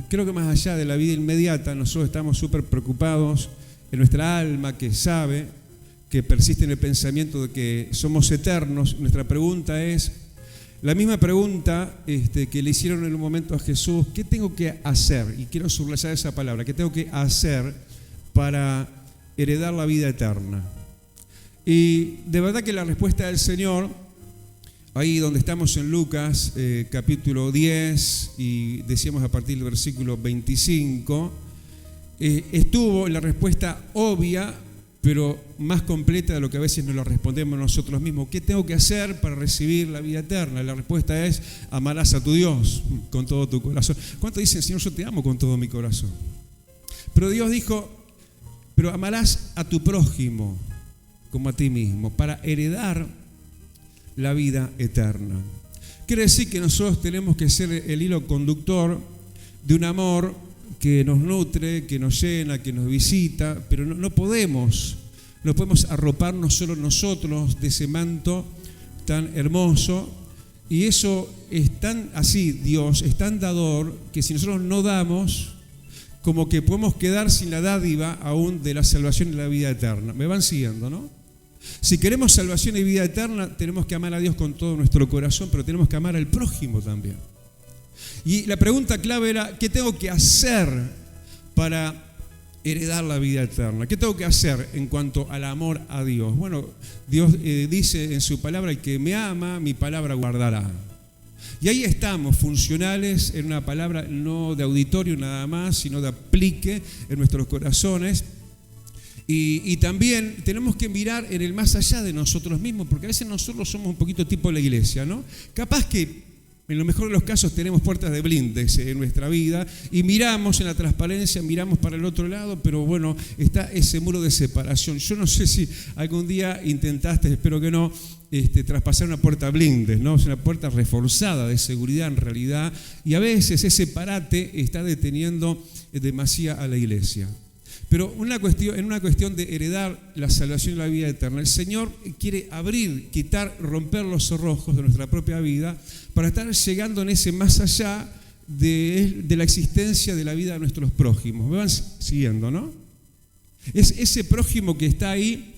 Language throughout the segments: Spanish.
Creo que más allá de la vida inmediata, nosotros estamos súper preocupados en nuestra alma que sabe, que persiste en el pensamiento de que somos eternos. Nuestra pregunta es la misma pregunta que le hicieron en un momento a Jesús: ¿qué tengo que hacer? Y quiero subrayar esa palabra: ¿qué tengo que hacer para heredar la vida eterna? Y de verdad que la respuesta del Señor, ahí donde estamos en Lucas capítulo 10, y decíamos a partir del versículo 25, estuvo en la respuesta obvia, pero más completa de lo que a veces nos lo respondemos nosotros mismos. ¿Qué tengo que hacer para recibir la vida eterna? La respuesta es: amarás a tu Dios con todo tu corazón. ¿Cuántos dicen: Señor, yo te amo con todo mi corazón? Pero Dios dijo: pero amarás a tu prójimo como a ti mismo, para heredar la vida eterna. Quiere decir que nosotros tenemos que ser el hilo conductor de un amor que nos nutre, que nos llena, que nos visita, pero no podemos arroparnos solo nosotros de ese manto tan hermoso. Y eso es tan así, Dios es tan dador, que si nosotros no damos, como que podemos quedar sin la dádiva aún de la salvación y la vida eterna. ¿Me van siguiendo, no? Si queremos salvación y vida eterna, tenemos que amar a Dios con todo nuestro corazón, pero tenemos que amar al prójimo también. Y la pregunta clave era: ¿qué tengo que hacer para heredar la vida eterna? ¿Qué tengo que hacer en cuanto al amor a Dios? Bueno, Dios dice en su palabra: el que me ama, mi palabra guardará. Y ahí estamos, funcionales en una palabra no de auditorio nada más, sino de aplique en nuestros corazones. Y también tenemos que mirar en el más allá de nosotros mismos, porque a veces nosotros somos un poquito tipo la iglesia, ¿no? Capaz que en lo mejor de los casos tenemos puertas de blindes en nuestra vida y miramos en la transparencia, miramos para el otro lado, pero bueno, está ese muro de separación. Yo no sé si algún día intentaste, espero que no, traspasar una puerta blindes, ¿no? Es una puerta reforzada de seguridad en realidad, y a veces ese parate está deteniendo demasiado a la iglesia. Pero en una cuestión de heredar la salvación y la vida eterna, el Señor quiere abrir, quitar, romper los cerrojos de nuestra propia vida para estar llegando en ese más allá de la existencia de la vida de nuestros prójimos. Me van siguiendo, ¿no? Es ese prójimo que está ahí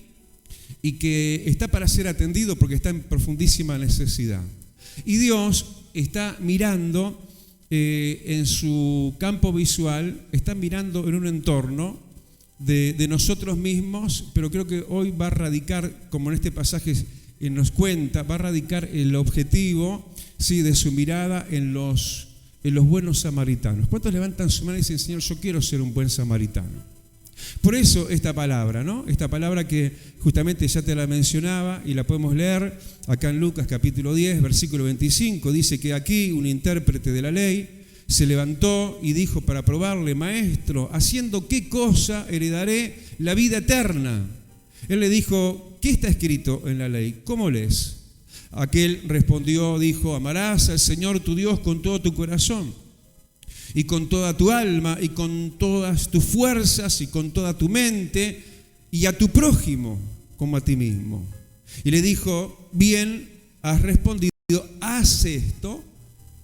y que está para ser atendido porque está en profundísima necesidad. Y Dios está mirando en su campo visual, está mirando en un entorno de nosotros mismos, pero creo que hoy va a radicar, como en este pasaje nos cuenta, va a radicar el objetivo, sí, de su mirada en los buenos samaritanos. ¿Cuántos levantan su mano y dicen: Señor, yo quiero ser un buen samaritano? Por eso esta palabra, ¿no? Esta palabra que justamente ya te la mencionaba y la podemos leer acá en Lucas capítulo 10, versículo 25, dice que aquí un intérprete de la ley se levantó y dijo para probarle: Maestro, ¿haciendo qué cosa heredaré la vida eterna? Él le dijo: ¿qué está escrito en la ley? ¿Cómo lees? Aquel respondió, dijo: amarás al Señor tu Dios con todo tu corazón y con toda tu alma y con todas tus fuerzas y con toda tu mente, y a tu prójimo como a ti mismo. Y le dijo: bien has respondido, haz esto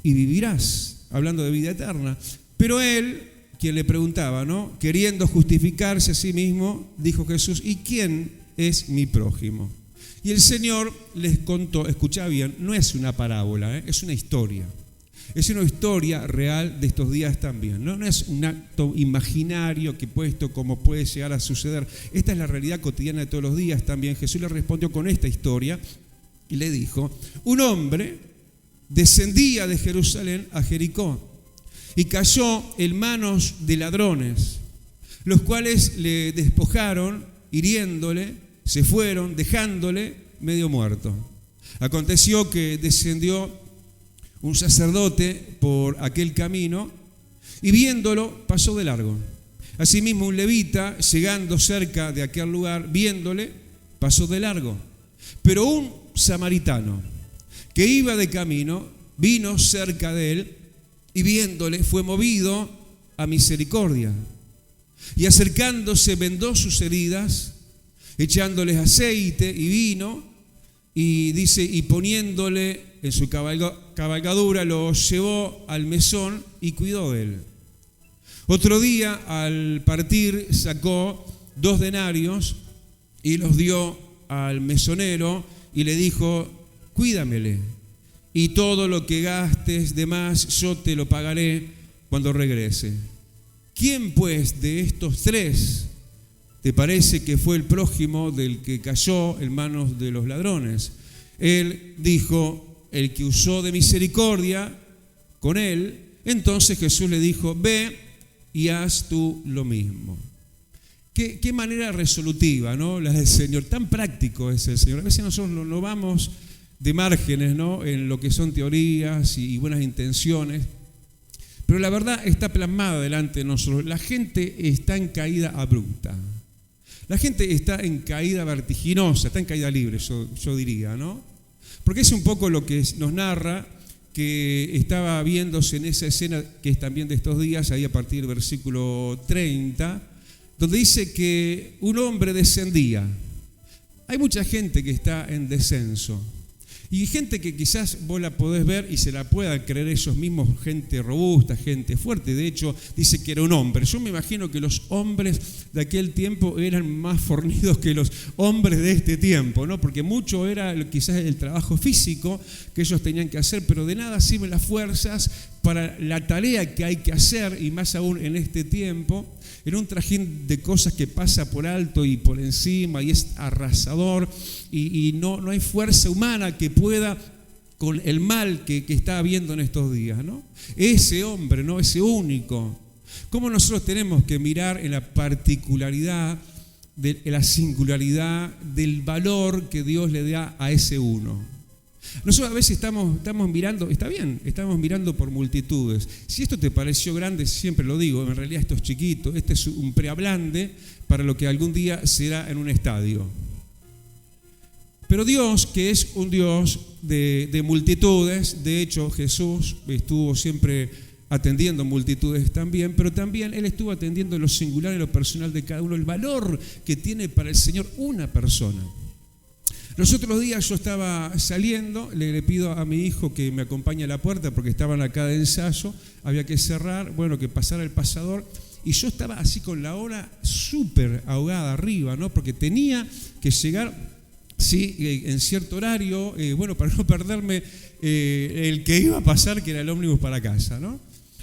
y vivirás. Hablando de vida eterna. Pero él, quien le preguntaba, ¿no?, queriendo justificarse a sí mismo, dijo Jesús: ¿y quién es mi prójimo? Y el Señor les contó, escuchá bien, no es una parábola, es una historia. Es una historia real de estos días también, ¿no? No es un acto imaginario que puesto como puede llegar a suceder. Esta es la realidad cotidiana de todos los días también. Jesús le respondió con esta historia y le dijo: un hombre descendía de Jerusalén a Jericó y cayó en manos de ladrones, los cuales le despojaron, hiriéndole, se fueron, dejándole medio muerto. Aconteció que descendió un sacerdote por aquel camino y viéndolo pasó de largo. Asimismo un levita, llegando cerca de aquel lugar, viéndole, pasó de largo. Pero un samaritano que iba de camino, vino cerca de él y viéndole fue movido a misericordia. Y acercándose vendó sus heridas, echándoles aceite y vino y dice, y poniéndole en su cabalgadura, lo llevó al mesón y cuidó de él. Otro día, al partir, sacó 2 denarios y los dio al mesonero y le dijo, cuídamele, y todo lo que gastes de más yo te lo pagaré cuando regrese. ¿Quién pues de estos 3 te parece que fue el prójimo del que cayó en manos de los ladrones? Él dijo, el que usó de misericordia con él. Entonces Jesús le dijo, ve y haz tú lo mismo. Qué manera resolutiva, ¿no? La del Señor. Tan práctico es el Señor. A veces nosotros no vamos de márgenes, ¿no?, en lo que son teorías y buenas intenciones. Pero la verdad está plasmada delante de nosotros. La gente está en caída abrupta. La gente está en caída vertiginosa, está en caída libre, yo diría, ¿no? Porque es un poco lo que nos narra, que estaba viéndose en esa escena que es también de estos días, ahí a partir del versículo 30, donde dice que un hombre descendía. Hay mucha gente que está en descenso. Y gente que quizás vos la podés ver y se la puedan creer ellos mismos, gente robusta, gente fuerte. De hecho, dice que era un hombre. Yo me imagino que los hombres de aquel tiempo eran más fornidos que los hombres de este tiempo, ¿no? Porque mucho era quizás el trabajo físico que ellos tenían que hacer, pero de nada sirven las fuerzas para la tarea que hay que hacer, y más aún en este tiempo, en un trajín de cosas que pasa por alto y por encima y es arrasador, y no hay fuerza humana que pueda con el mal que está habiendo en estos días, ¿no? Ese hombre, ¿no?, ese único. ¿Cómo nosotros tenemos que mirar en la particularidad, en la singularidad del valor que Dios le da a ese uno? Nosotros a veces estamos mirando, está bien, estamos mirando por multitudes. Si esto te pareció grande, siempre lo digo, en realidad esto es chiquito, este es un prehablande para lo que algún día será en un estadio. Pero Dios, que es un Dios de multitudes, de hecho Jesús estuvo siempre atendiendo multitudes también, pero también Él estuvo atendiendo lo singular y lo personal de cada uno, el valor que tiene para el Señor una persona. Los otros días yo estaba saliendo, le pido a mi hijo que me acompañe a la puerta porque estaban acá de ensayo, había que cerrar, bueno, que pasara el pasador, y yo estaba así con la hora súper ahogada arriba, ¿no? Porque tenía que llegar, sí, en cierto horario, bueno, para no perderme el que iba a pasar, que era el ómnibus para casa, ¿no?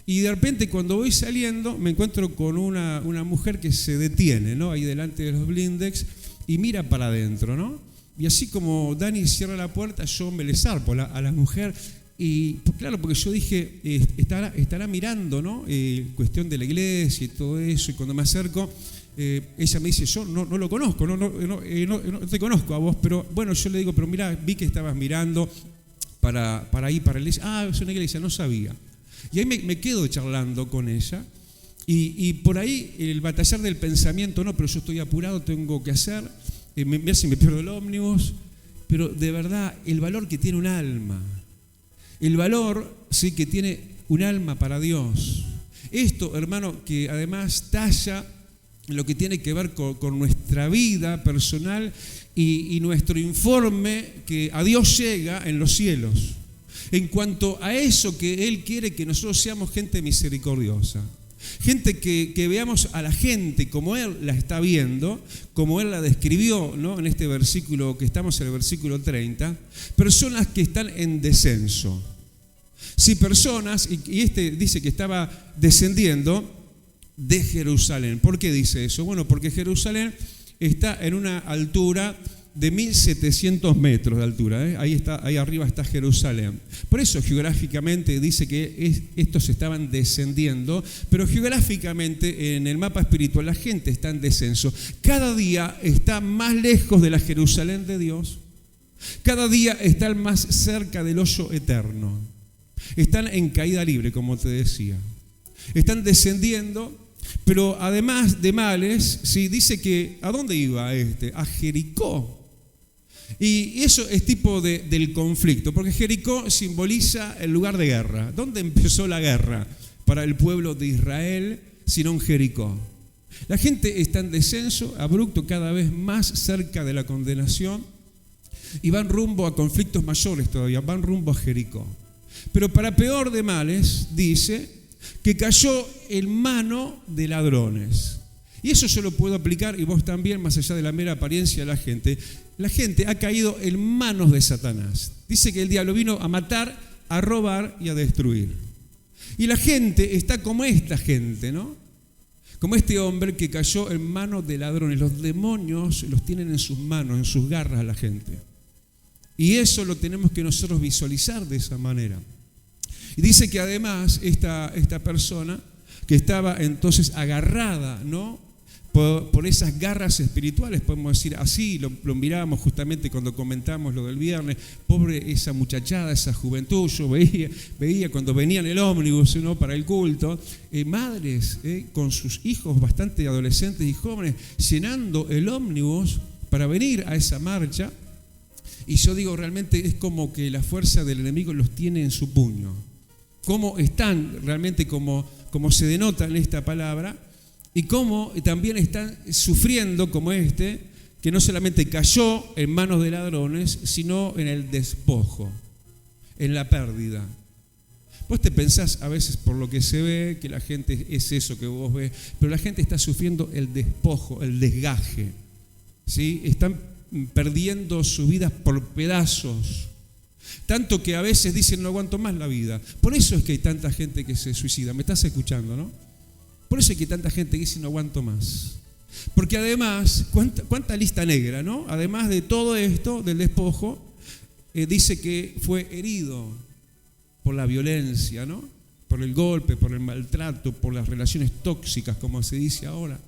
Y de repente cuando voy saliendo me encuentro con una mujer que se detiene, ¿no?, ahí delante de los blindex y mira para adentro, ¿no? Y así como Dani cierra la puerta, yo me le zarpo a la mujer. Y claro, porque yo dije, estará mirando, ¿no?, cuestión de la iglesia y todo eso. Y cuando me acerco, ella me dice, yo no lo conozco, no te conozco a vos. Pero bueno, yo le digo, pero mira, vi que estabas mirando para ir para la iglesia. Ah, es una iglesia, no sabía. Y ahí me quedo charlando con ella. Y por ahí el batallar del pensamiento, no, pero yo estoy apurado, tengo que hacer. Mira si me pierdo el ómnibus, pero de verdad el valor que tiene un alma, el valor, sí, que tiene un alma para Dios. Esto, hermano, que además talla lo que tiene que ver con nuestra vida personal y nuestro informe que a Dios llega en los cielos, en cuanto a eso que Él quiere que nosotros seamos gente misericordiosa. Gente que veamos a la gente como Él la está viendo, como Él la describió, ¿no?, en este versículo que estamos en el versículo 30, personas que están en descenso. Sí, personas, y este dice que estaba descendiendo de Jerusalén. ¿Por qué dice eso? Bueno, porque Jerusalén está en una altura de 1700 metros de altura, ahí arriba está Jerusalén. Por eso geográficamente dice que estos estaban descendiendo, pero geográficamente en el mapa espiritual la gente está en descenso. Cada día está más lejos de la Jerusalén de Dios, cada día están más cerca del hoyo eterno. Están en caída libre, como te decía. Están descendiendo. Pero además de males, sí, dice que ¿a dónde iba a Jericó? Y eso es tipo del conflicto, porque Jericó simboliza el lugar de guerra. ¿Dónde empezó la guerra para el pueblo de Israel sino en Jericó? La gente está en descenso abrupto, cada vez más cerca de la condenación. y van rumbo a conflictos mayores todavía, van rumbo a Jericó. Pero para peor de males, dice que cayó en mano de ladrones. Y eso yo lo puedo aplicar, y vos también, más allá de la mera apariencia de la gente. La gente ha caído en manos de Satanás. Dice que el diablo vino a matar, a robar y a destruir. Y la gente está como esta gente, ¿no? Como este hombre que cayó en manos de ladrones. Los demonios los tienen en sus manos, en sus garras a la gente. Y eso lo tenemos que nosotros visualizar de esa manera. Y dice que además esta persona que estaba entonces agarrada, ¿no?, por esas garras espirituales, podemos decir así, lo mirábamos justamente cuando comentamos lo del viernes. Pobre esa muchachada, esa juventud. Yo veía cuando venían el ómnibus, ¿no?, para el culto, madres con sus hijos bastante adolescentes y jóvenes llenando el ómnibus para venir a esa marcha. Y yo digo, realmente es como que la fuerza del enemigo los tiene en su puño. Cómo están realmente, como se denota en esta palabra, y cómo también están sufriendo como que no solamente cayó en manos de ladrones, sino en el despojo, en la pérdida. Vos te pensás a veces por lo que se ve que la gente es eso que vos ves, pero la gente está sufriendo el despojo, el desgaje, ¿sí? Están perdiendo sus vidas por pedazos. Tanto que a veces dicen no aguanto más la vida. Por eso es que hay tanta gente que se suicida. ¿Me estás escuchando, no? Por eso es que hay tanta gente que dice no aguanto más. Porque además, cuánta lista negra, ¿no? Además de todo esto, del despojo, dice que fue herido por la violencia, ¿no? Por el golpe, por el maltrato, por las relaciones tóxicas, como se dice ahora.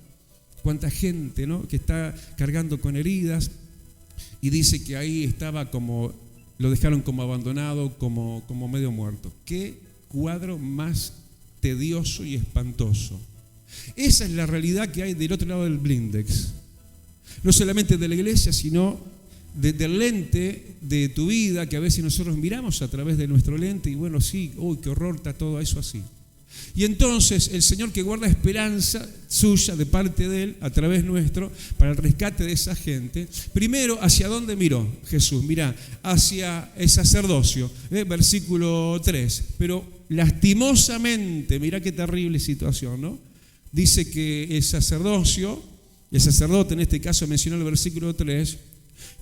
Cuánta gente, ¿no?, que está cargando con heridas, y dice que ahí estaba como, lo dejaron como abandonado, como medio muerto. Qué cuadro más tedioso y espantoso. Esa es la realidad que hay del otro lado del blindex. No solamente de la iglesia, sino del lente de tu vida, que a veces nosotros miramos a través de nuestro lente y bueno, sí, uy, qué horror, está todo eso así. Y entonces el Señor, que guarda esperanza suya de parte de Él, a través nuestro, para el rescate de esa gente, primero, ¿hacia dónde miró Jesús? Mirá, hacia el sacerdocio, versículo 3. Pero lastimosamente, mirá qué terrible situación, ¿no? Dice que el sacerdocio, el sacerdote en este caso mencionó el versículo 3,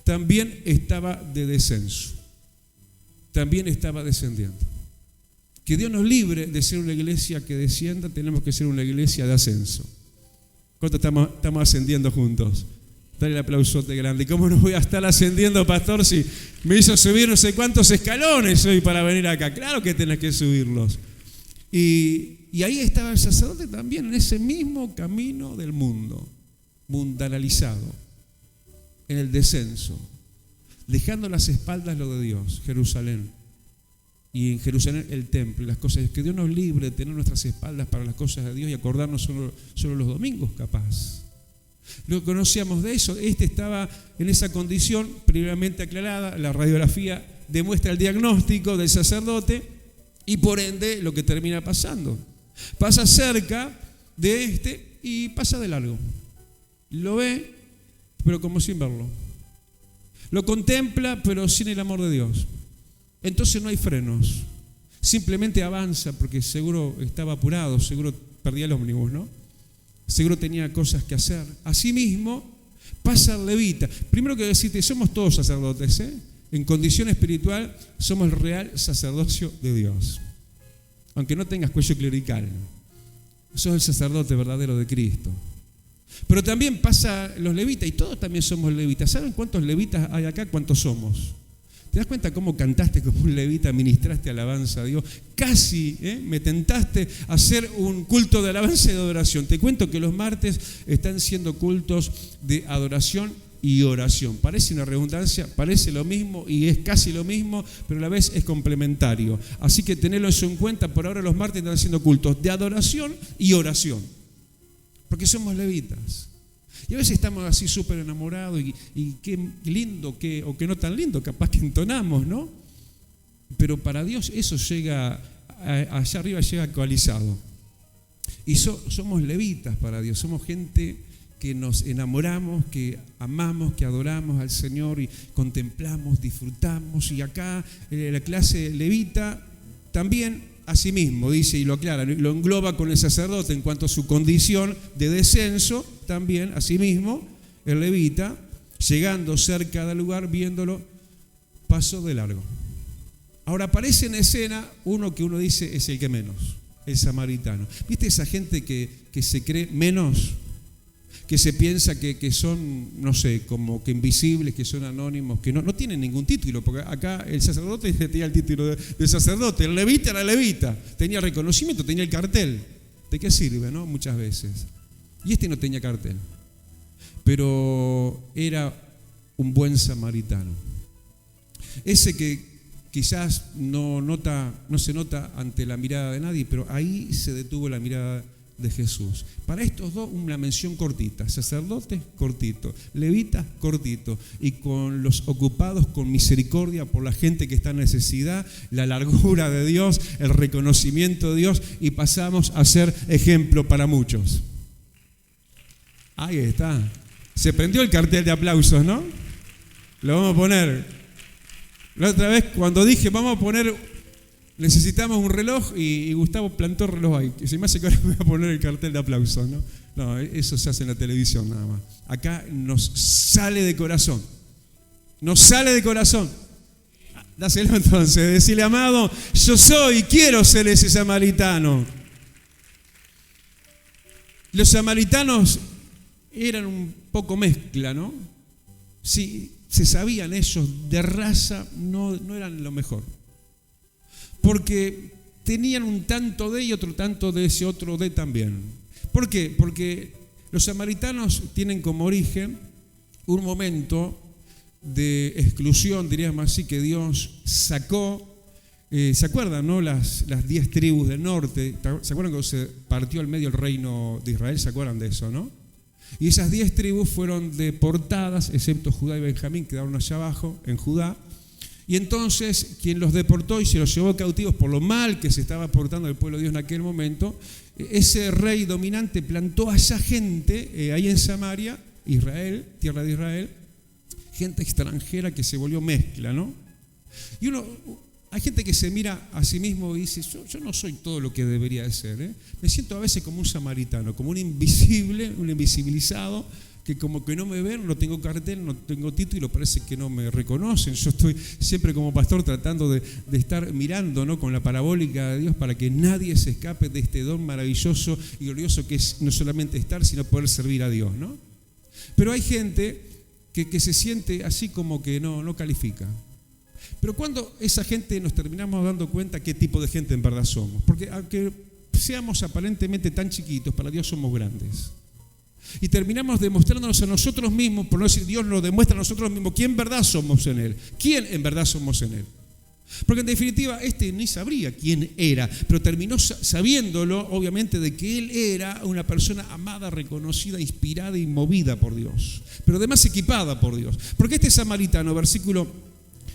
también estaba de descenso, también estaba descendiendo. Que Dios nos libre de ser una iglesia que descienda, tenemos que ser una iglesia de ascenso. ¿Cuántos estamos ascendiendo juntos? Dale el aplausote grande. ¿Cómo no voy a estar ascendiendo, pastor, si me hizo subir no sé cuántos escalones hoy para venir acá? Claro que tenés que subirlos. Y ahí estaba el sacerdote también, en ese mismo camino del mundo, mundanalizado, en el descenso, dejando las espaldas lo de Dios, Jerusalén. Y en Jerusalén el templo y las cosas. Que Dios nos libre de tener nuestras espaldas para las cosas de Dios y acordarnos solo los domingos, capaz. Lo conocíamos de eso. Estaba en esa condición previamente aclarada. La radiografía demuestra el diagnóstico del sacerdote y por ende lo que termina pasando. Pasa cerca de y pasa de largo. Lo ve, pero como sin verlo. Lo contempla, pero sin el amor de Dios. Entonces no hay frenos. Simplemente avanza porque seguro estaba apurado, seguro perdía el ómnibus, ¿no? Seguro tenía cosas que hacer. Asimismo, pasa el levita. Primero que decirte, somos todos sacerdotes, ¿eh? En condición espiritual somos el real sacerdocio de Dios. Aunque no tengas cuello clerical, sos el sacerdote verdadero de Cristo. Pero también pasa los levitas, y todos también somos levitas. ¿Saben cuántos levitas hay acá? ¿Cuántos somos? ¿Te das cuenta cómo cantaste como un levita, ministraste alabanza a Dios? Casi me tentaste a hacer un culto de alabanza y de adoración. Te cuento que los martes están siendo cultos de adoración y oración. Parece una redundancia, parece lo mismo y es casi lo mismo, pero a la vez es complementario. Así que tenedlo eso en cuenta. Por ahora los martes están haciendo cultos de adoración y oración, porque somos levitas. Y a veces estamos así súper enamorados y qué lindo, o que no tan lindo, capaz que entonamos, ¿no? Pero para Dios eso llega, allá arriba llega actualizado. Y somos levitas para Dios, somos gente que nos enamoramos, que amamos, que adoramos al Señor y contemplamos, disfrutamos. Y acá la clase levita también asimismo dice y lo aclara, lo engloba con el sacerdote en cuanto a su condición de descenso, también asimismo el levita, llegando cerca del lugar, viéndolo, pasó de largo. Ahora aparece en escena uno que uno dice es el que menos, el samaritano. ¿Viste esa gente que se cree menos? Que se piensa que son, no sé, como que invisibles, que son anónimos, que no tienen ningún título, porque acá el sacerdote tenía el título de sacerdote, el levita era levita, tenía reconocimiento, tenía el cartel. ¿De qué sirve, no? Muchas veces. Y este no tenía cartel, pero era un buen samaritano. Ese que quizás no se nota ante la mirada de nadie, pero ahí se detuvo la mirada de Jesús. Para estos dos una mención cortita, sacerdote cortito, levita cortito, y con los ocupados con misericordia por la gente que está en necesidad, la largura de Dios, el reconocimiento de Dios, y pasamos a ser ejemplo para muchos. Ahí está, se prendió el cartel de aplausos, ¿no? Lo vamos a poner. La otra vez cuando dije vamos a poner, necesitamos un reloj, y Gustavo plantó el reloj ahí. Se me hace que ahora me voy a poner el cartel de aplausos, ¿no? No, eso se hace en la televisión nada más. Acá nos sale de corazón. Nos sale de corazón. Dáselo entonces, decirle, amado, yo soy, quiero ser ese samaritano. Los samaritanos eran un poco mezcla, ¿no? Sí, se sabían ellos, de raza no eran lo mejor. Porque tenían un tanto de y otro tanto de ese otro de también. ¿Por qué? Porque los samaritanos tienen como origen un momento de exclusión, diríamos así, que Dios sacó. ¿Se acuerdan, no? Las 10 tribus del norte. ¿Se acuerdan cuando se partió al medio el reino de Israel? ¿Se acuerdan de eso, no? Y esas 10 tribus fueron deportadas, excepto Judá y Benjamín, quedaron allá abajo, en Judá. Y entonces quien los deportó y se los llevó cautivos por lo mal que se estaba portando el pueblo de Dios en aquel momento, ese rey dominante plantó a esa gente ahí en Samaria, Israel, tierra de Israel, gente extranjera que se volvió mezcla, ¿no? Y hay gente que se mira a sí mismo y dice, yo no soy todo lo que debería de ser, ¿eh? Me siento a veces como un samaritano, como un invisible, un invisibilizado, que como que no me ven, no tengo cartel, no tengo título y parece que no me reconocen. Yo estoy siempre como pastor tratando de estar mirando, ¿no?, con la parabólica de Dios para que nadie se escape de este don maravilloso y glorioso que es no solamente estar, sino poder servir a Dios, ¿no? Pero hay gente que se siente así como que no califica. Pero cuando esa gente nos terminamos dando cuenta qué tipo de gente en verdad somos, porque aunque seamos aparentemente tan chiquitos, para Dios somos grandes. Y terminamos demostrándonos a nosotros mismos, por no decir Dios nos demuestra a nosotros mismos quién en verdad somos en Él, quién en verdad somos en Él. Porque en definitiva ni sabría quién era, pero terminó sabiéndolo, obviamente, de que Él era una persona amada, reconocida, inspirada y movida por Dios, pero además equipada por Dios. Porque este samaritano, versículo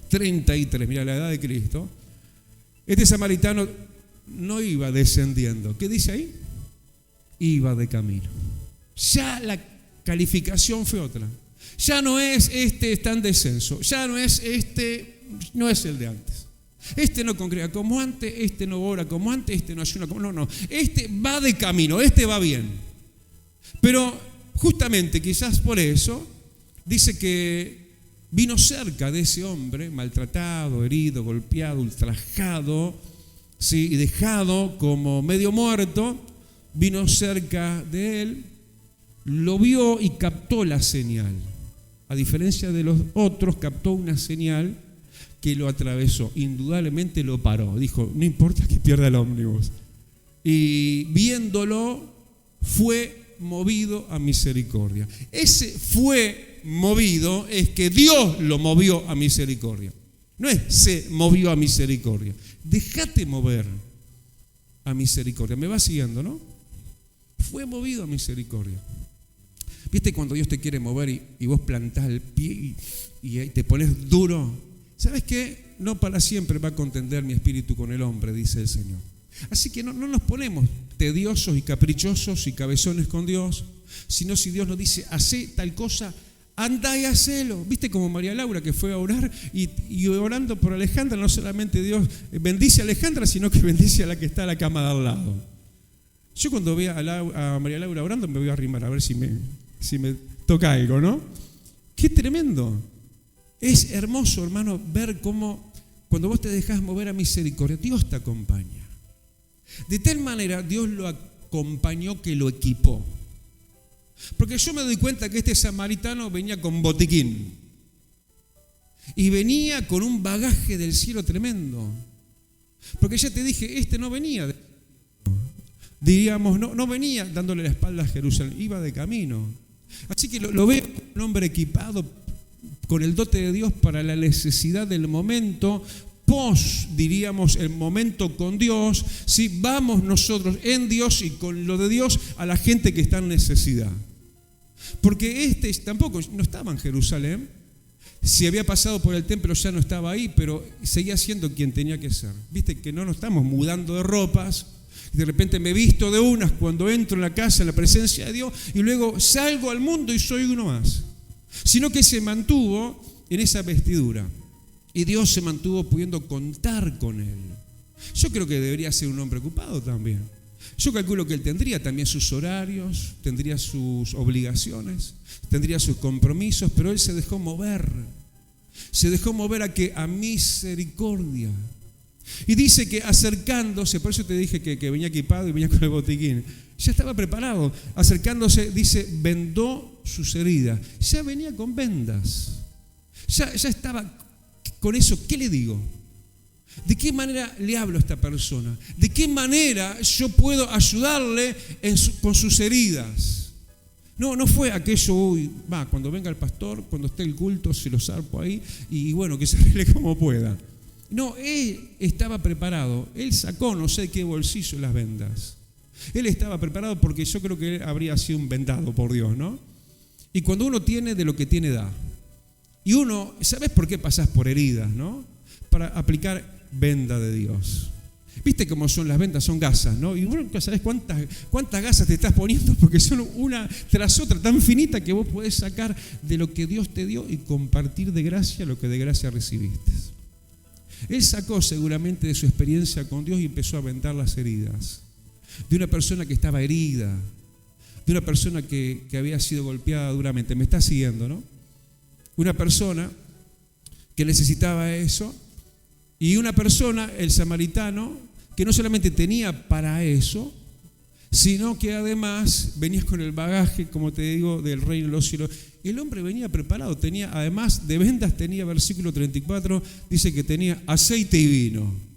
33, mira la edad de Cristo, este samaritano no iba descendiendo. ¿Qué dice ahí? Iba de camino. Ya la calificación fue otra. Ya no es está en descenso. Ya no es no es el de antes. Este no congrega como antes, este no ora como antes, este no ayuna como... No. Este va de camino, este va bien. Pero justamente quizás por eso dice que vino cerca de ese hombre maltratado, herido, golpeado, ultrajado, ¿sí?, y dejado como medio muerto. Vino cerca de él, lo vio y captó la señal. A diferencia de los otros, captó una señal que lo atravesó. Indudablemente lo paró. Dijo, no importa que pierda el ómnibus. Y viéndolo, fue movido a misericordia. Ese fue movido es que Dios lo movió a misericordia. No es se movió a misericordia. Déjate mover a misericordia. Me va siguiendo, ¿no? Fue movido a misericordia. ¿Viste cuando Dios te quiere mover y vos plantás el pie y ahí te pones duro? ¿Sabes qué? No para siempre va a contender mi espíritu con el hombre, dice el Señor. Así que no nos ponemos tediosos y caprichosos y cabezones con Dios, sino si Dios nos dice, hacé tal cosa, andá y hacelo. ¿Viste como María Laura que fue a orar y orando por Alejandra? No solamente Dios bendice a Alejandra, sino que bendice a la que está a la cama de al lado. Yo cuando veo a María Laura orando me voy a arrimar a ver si me toca algo, ¿no? ¡Qué tremendo! Es hermoso, hermano, ver cómo cuando vos te dejás mover a misericordia, Dios te acompaña. De tal manera, Dios lo acompañó que lo equipó. Porque yo me doy cuenta que este samaritano venía con botiquín. Y venía con un bagaje del cielo tremendo. Porque ya te dije, este no venía, diríamos, no venía dándole la espalda a Jerusalén, iba de camino. Así que lo veo como un hombre equipado con el dote de Dios para la necesidad del momento, diríamos, el momento con Dios, si vamos nosotros en Dios y con lo de Dios a la gente que está en necesidad. Porque tampoco no estaba en Jerusalén, si había pasado por el templo ya no estaba ahí, pero seguía siendo quien tenía que ser. Viste que no nos estamos mudando de ropas, de repente me visto de unas cuando entro en la casa, en la presencia de Dios, y luego salgo al mundo y soy uno más. Sino que se mantuvo en esa vestidura. Y Dios se mantuvo pudiendo contar con él. Yo creo que debería ser un hombre ocupado también. Yo calculo que él tendría también sus horarios, tendría sus obligaciones, tendría sus compromisos, pero él se dejó mover. Se dejó mover a misericordia. Y dice que acercándose, por eso te dije que venía equipado y venía con el botiquín, ya estaba preparado. Acercándose, dice, vendó sus heridas. Ya venía con vendas. Ya estaba con eso. ¿Qué le digo? ¿De qué manera le hablo a esta persona? ¿De qué manera yo puedo ayudarle con sus heridas? No fue aquello, cuando venga el pastor, cuando esté el culto, se lo zarpo ahí y bueno, que se arregle como pueda. No, él estaba preparado. Él sacó no sé de qué bolsillo las vendas. Él estaba preparado porque yo creo que él habría sido un vendado por Dios, ¿no? Y cuando uno tiene, de lo que tiene da. Y uno, ¿sabes por qué pasás por heridas, no? Para aplicar venda de Dios. ¿Viste cómo son las vendas? Son gasas, ¿no? Y bueno, ¿sabes cuántas gasas te estás poniendo? Porque son una tras otra tan finita que vos podés sacar de lo que Dios te dio y compartir de gracia lo que de gracia recibiste. Él sacó seguramente de su experiencia con Dios y empezó a vendar las heridas. De una persona que estaba herida, de una persona que había sido golpeada duramente. Me está siguiendo, ¿no? Una persona que necesitaba eso y una persona, el samaritano, que no solamente tenía para eso, sino que además venía con el bagaje, como te digo, del reino de los cielos. El hombre venía preparado, tenía, además de vendas, tenía, versículo 34, dice que tenía aceite y vino.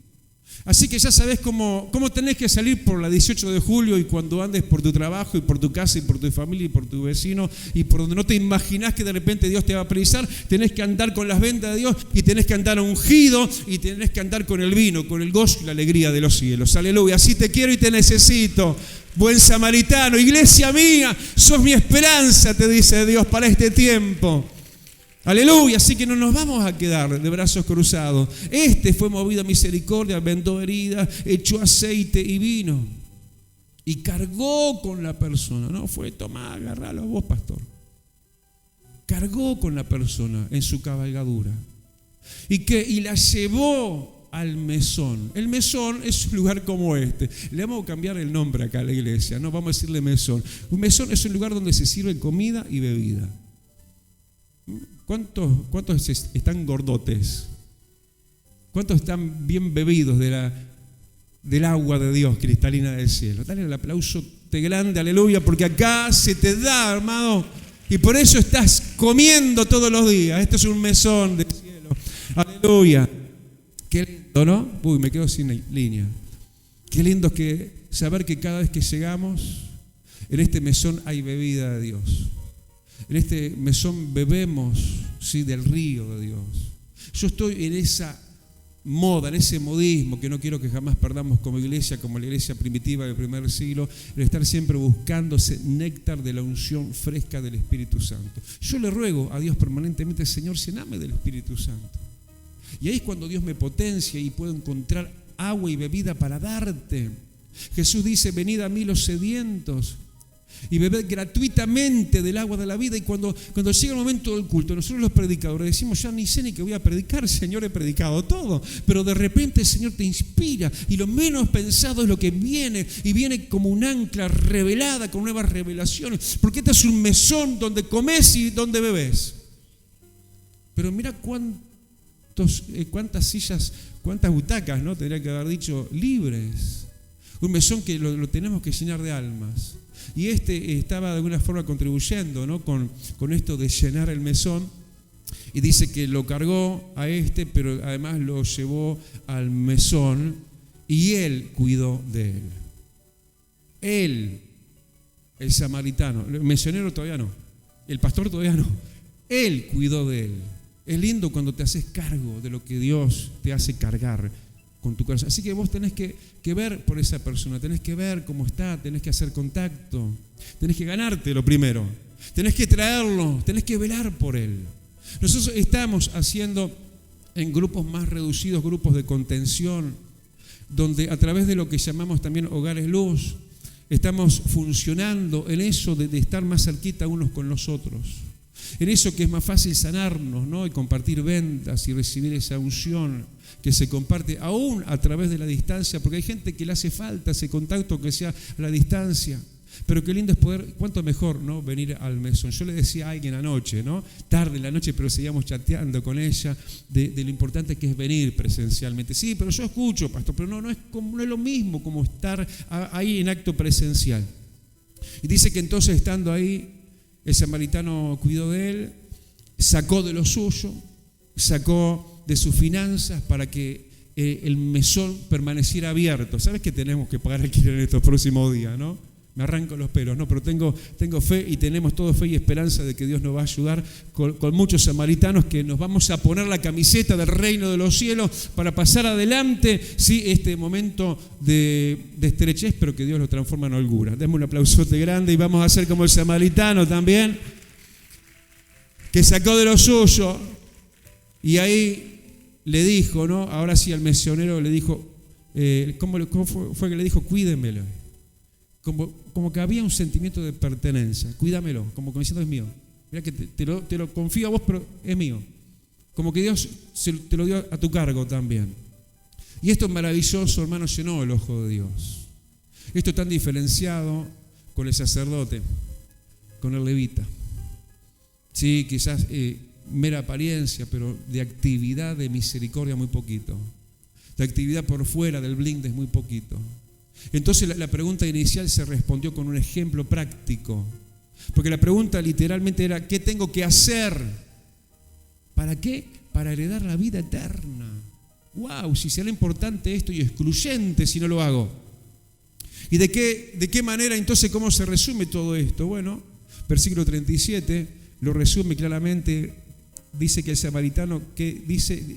Así que ya sabés cómo tenés que salir por la 18 de julio y cuando andes por tu trabajo y por tu casa y por tu familia y por tu vecino y por donde no te imaginás que de repente Dios te va a precisar, tenés que andar con las vendas de Dios y tenés que andar ungido y tenés que andar con el vino, con el gozo y la alegría de los cielos. Aleluya, así te quiero y te necesito. Buen samaritano, iglesia mía, sos mi esperanza, te dice Dios para este tiempo. Aleluya, así que no nos vamos a quedar de brazos cruzados. Fue movido a misericordia, vendó heridas, echó aceite y vino. Y cargó con la persona. No fue, tomá, agarralo vos, pastor. Cargó con la persona en su cabalgadura. Y la llevó al mesón. El mesón es un lugar como este. Le vamos a cambiar el nombre acá a la iglesia, no vamos a decirle mesón. Un mesón es un lugar donde se sirve comida y bebida. ¿Cuántos están gordotes? ¿Cuántos están bien bebidos del agua de Dios cristalina del cielo? Dale el aplauso grande, aleluya, porque acá se te da, hermano, y por eso estás comiendo todos los días. Este es un mesón del cielo, aleluya. Qué lindo, ¿no? Uy, me quedo sin línea. Qué lindo que saber que cada vez que llegamos, en este mesón hay bebida de Dios. En este mesón bebemos, ¿sí?, del río de Dios. Yo estoy en esa moda, en ese modismo que no quiero que jamás perdamos como iglesia, como la iglesia primitiva del primer siglo, el estar siempre buscando ese néctar de la unción fresca del Espíritu Santo. Yo le ruego a Dios permanentemente, Señor, lléname del Espíritu Santo. Y ahí es cuando Dios me potencia y puedo encontrar agua y bebida para darte. Jesús dice, venid a mí los sedientos y bebed gratuitamente del agua de la vida. Y cuando llega el momento del culto, nosotros los predicadores decimos, ya ni sé ni qué voy a predicar, Señor, he predicado todo. Pero de repente el Señor te inspira y lo menos pensado es lo que viene, y viene como un ancla revelada con nuevas revelaciones, porque este es un mesón donde comes y donde bebes. Pero mira cuántas sillas, cuántas butacas, ¿no? Tendría que haber dicho libres. Un mesón que lo tenemos que llenar de almas. Y estaba de alguna forma contribuyendo, ¿no? con esto de llenar el mesón. Y dice que lo cargó a pero además lo llevó al mesón y él cuidó de él. Él, el samaritano, el misionero todavía no, el pastor todavía no. Él cuidó de él. Es lindo cuando te haces cargo de lo que Dios te hace cargar con tu corazón. Así que vos tenés que ver por esa persona, tenés que ver cómo está, tenés que hacer contacto, tenés que ganártelo primero, tenés que traerlo, tenés que velar por él. Nosotros estamos haciendo en grupos más reducidos, grupos de contención, donde a través de lo que llamamos también Hogares Luz, estamos funcionando en eso de estar más cerquita unos con los otros. En eso que es más fácil sanarnos, ¿no? Y compartir vendas y recibir esa unción que se comparte aún a través de la distancia, porque hay gente que le hace falta ese contacto que sea a la distancia. Pero qué lindo es poder, cuánto mejor, ¿no? Venir al mesón. Yo le decía a alguien anoche, ¿no? Tarde en la noche, pero seguíamos chateando con ella de lo importante que es venir presencialmente. Sí, pero yo escucho, pastor, pero no es lo mismo como estar ahí en acto presencial. Y dice que entonces, estando ahí, el samaritano cuidó de él, sacó de lo suyo, sacó de sus finanzas para que el mesón permaneciera abierto. ¿Sabes que tenemos que pagar alquiler en estos próximos días, no? Me arranco los pelos, no, pero tengo fe y tenemos todo fe y esperanza de que Dios nos va a ayudar con muchos samaritanos que nos vamos a poner la camiseta del reino de los cielos para pasar adelante, sí, este momento de estrechez, pero que Dios lo transforma en holgura. Demos un aplausote grande y vamos a hacer como el samaritano también, que sacó de lo suyo y ahí le dijo, ¿no? Ahora sí al misionero le dijo, ¿cómo fue que le dijo? Cuídemelo. Como que había un sentimiento de pertenencia. Cuídamelo, como diciendo es mío. Mira que te lo confío a vos, pero es mío. Como que Dios te lo dio a tu cargo también. Y esto es maravilloso, hermano, llenó el ojo de Dios. Esto tan diferenciado con el sacerdote, con el levita. Sí, quizás mera apariencia, pero de actividad de misericordia muy poquito. De actividad por fuera del blinde es muy poquito. Entonces la pregunta inicial se respondió con un ejemplo práctico, porque la pregunta literalmente era, ¿qué tengo que hacer? ¿Para qué? Para heredar la vida eterna. ¡Wow! Si será importante esto y excluyente si no lo hago. ¿Y de qué manera entonces cómo se resume todo esto? Bueno, versículo 37 lo resume claramente, dice que el samaritano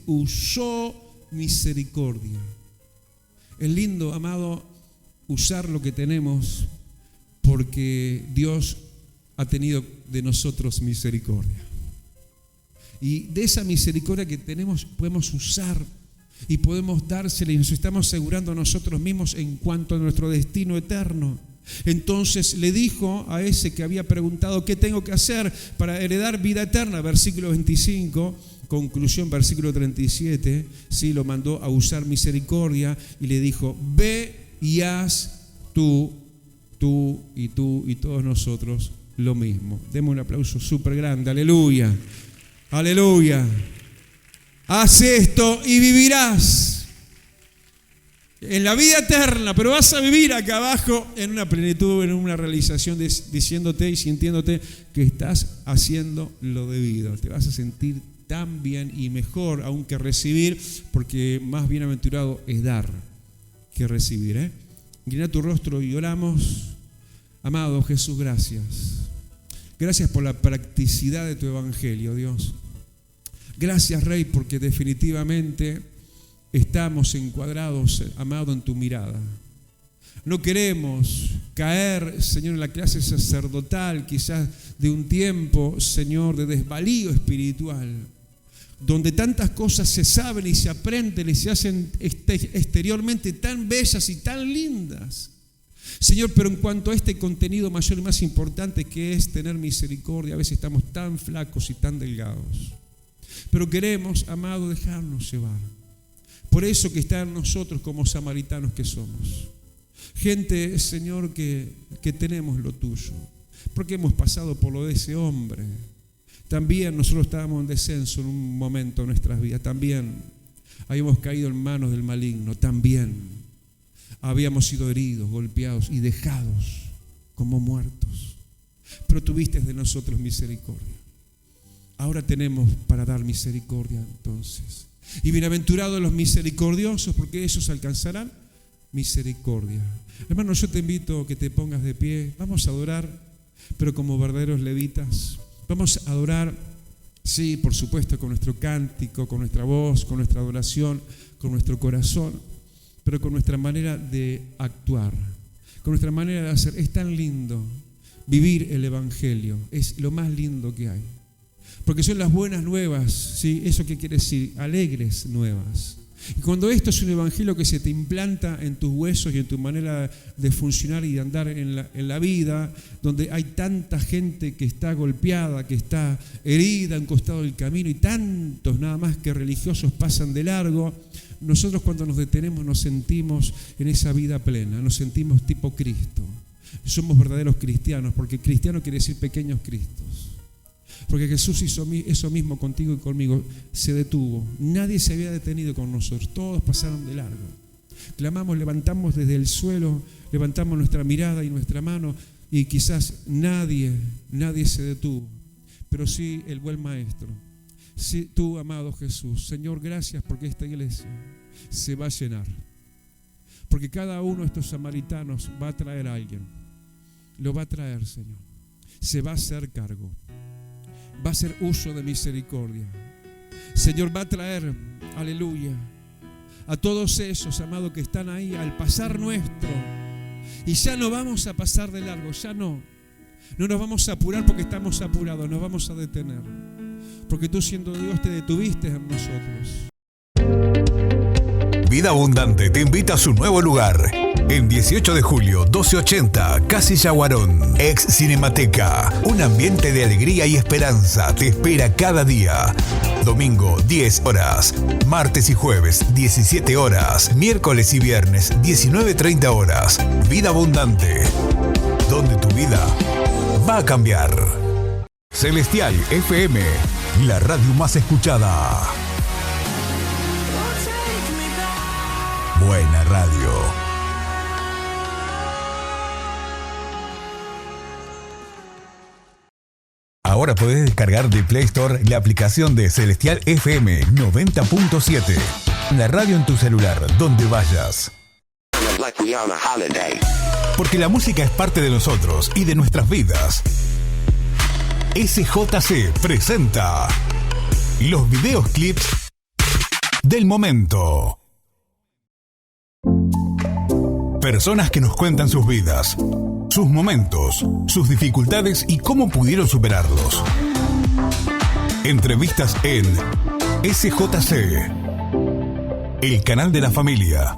usó misericordia. Es lindo, amado, usar lo que tenemos porque Dios ha tenido de nosotros misericordia. Y de esa misericordia que tenemos podemos usar y podemos dársela y nos estamos asegurando a nosotros mismos en cuanto a nuestro destino eterno. Entonces le dijo a ese que había preguntado ¿qué tengo que hacer para heredar vida eterna? Versículo 25, conclusión, versículo 37, sí, lo mandó a usar misericordia y le dijo, ve y haz tú y todos nosotros lo mismo. Demos un aplauso súper grande, aleluya, aleluya. Haz esto y vivirás en la vida eterna, pero vas a vivir acá abajo en una plenitud, en una realización, diciéndote y sintiéndote que estás haciendo lo debido. Te vas a sentir tan bien y mejor aún que recibir, porque más bienaventurado es dar que recibir. Inclina tu rostro y oramos. Amado Jesús, gracias. Gracias por la practicidad de tu evangelio, Dios. Gracias, Rey, porque definitivamente estamos encuadrados, amado, en tu mirada. No queremos caer, Señor, en la clase sacerdotal, quizás de un tiempo, Señor, de desvalío espiritual, donde tantas cosas se saben y se aprenden y se hacen exteriormente tan bellas y tan lindas. Señor, pero en cuanto a este contenido mayor y más importante que es tener misericordia, a veces estamos tan flacos y tan delgados. Pero queremos, amado, dejarnos llevar. Por eso que está en nosotros como samaritanos que somos. Gente, Señor, que tenemos lo tuyo. Porque hemos pasado por lo de ese hombre. También nosotros estábamos en descenso en un momento de nuestras vidas. También habíamos caído en manos del maligno. También habíamos sido heridos, golpeados y dejados como muertos. Pero tuviste de nosotros misericordia. Ahora tenemos para dar misericordia entonces. Y bienaventurados los misericordiosos, porque ellos alcanzarán misericordia. Hermano, yo te invito a que te pongas de pie. Vamos a adorar, pero como verdaderos levitas. Vamos a adorar, sí, por supuesto, con nuestro cántico, con nuestra voz, con nuestra adoración, con nuestro corazón, pero con nuestra manera de actuar, con nuestra manera de hacer. Es tan lindo vivir el Evangelio, es lo más lindo que hay. Porque son las buenas nuevas, ¿sí? ¿Eso qué quiere decir? Alegres nuevas. Y cuando esto es un evangelio que se te implanta en tus huesos y en tu manera de funcionar y de andar en la vida, donde hay tanta gente que está golpeada, que está herida a un costado del camino y tantos nada más que religiosos pasan de largo, nosotros cuando nos detenemos nos sentimos en esa vida plena, nos sentimos tipo Cristo. Somos verdaderos cristianos, porque cristiano quiere decir pequeños Cristos. Porque Jesús hizo eso mismo contigo y conmigo, se detuvo. Nadie se había detenido con nosotros, todos pasaron de largo. Clamamos, levantamos desde el suelo, levantamos nuestra mirada y nuestra mano y quizás nadie se detuvo. Pero sí el buen Maestro, sí tú, amado Jesús. Señor, gracias porque esta iglesia se va a llenar. Porque cada uno de estos samaritanos va a traer a alguien. Lo va a traer, Señor. Se va a hacer cargo. Va a hacer uso de misericordia. Señor, va a traer, aleluya, a todos esos, amados, que están ahí al pasar nuestro. Y ya no vamos a pasar de largo, ya no. No nos vamos a apurar porque estamos apurados, nos vamos a detener. Porque tú, siendo Dios, te detuviste en nosotros. Vida Abundante te invita a su nuevo lugar. En 18 de julio, 1280, Casilla Guarón, ex Cinemateca. Un ambiente de alegría y esperanza te espera cada día. Domingo, 10 horas. Martes y jueves, 17 horas. Miércoles y viernes, 19:30 horas. Vida Abundante, donde tu vida va a cambiar. Celestial FM, la radio más escuchada. Buena radio. Ahora podés descargar de Play Store la aplicación de Celestial FM 90.7. La radio en tu celular, donde vayas. Porque la música es parte de nosotros y de nuestras vidas. SJC presenta los videos clips del momento. Personas que nos cuentan sus vidas, sus momentos, sus dificultades y cómo pudieron superarlos. Entrevistas en SJC, el canal de la familia.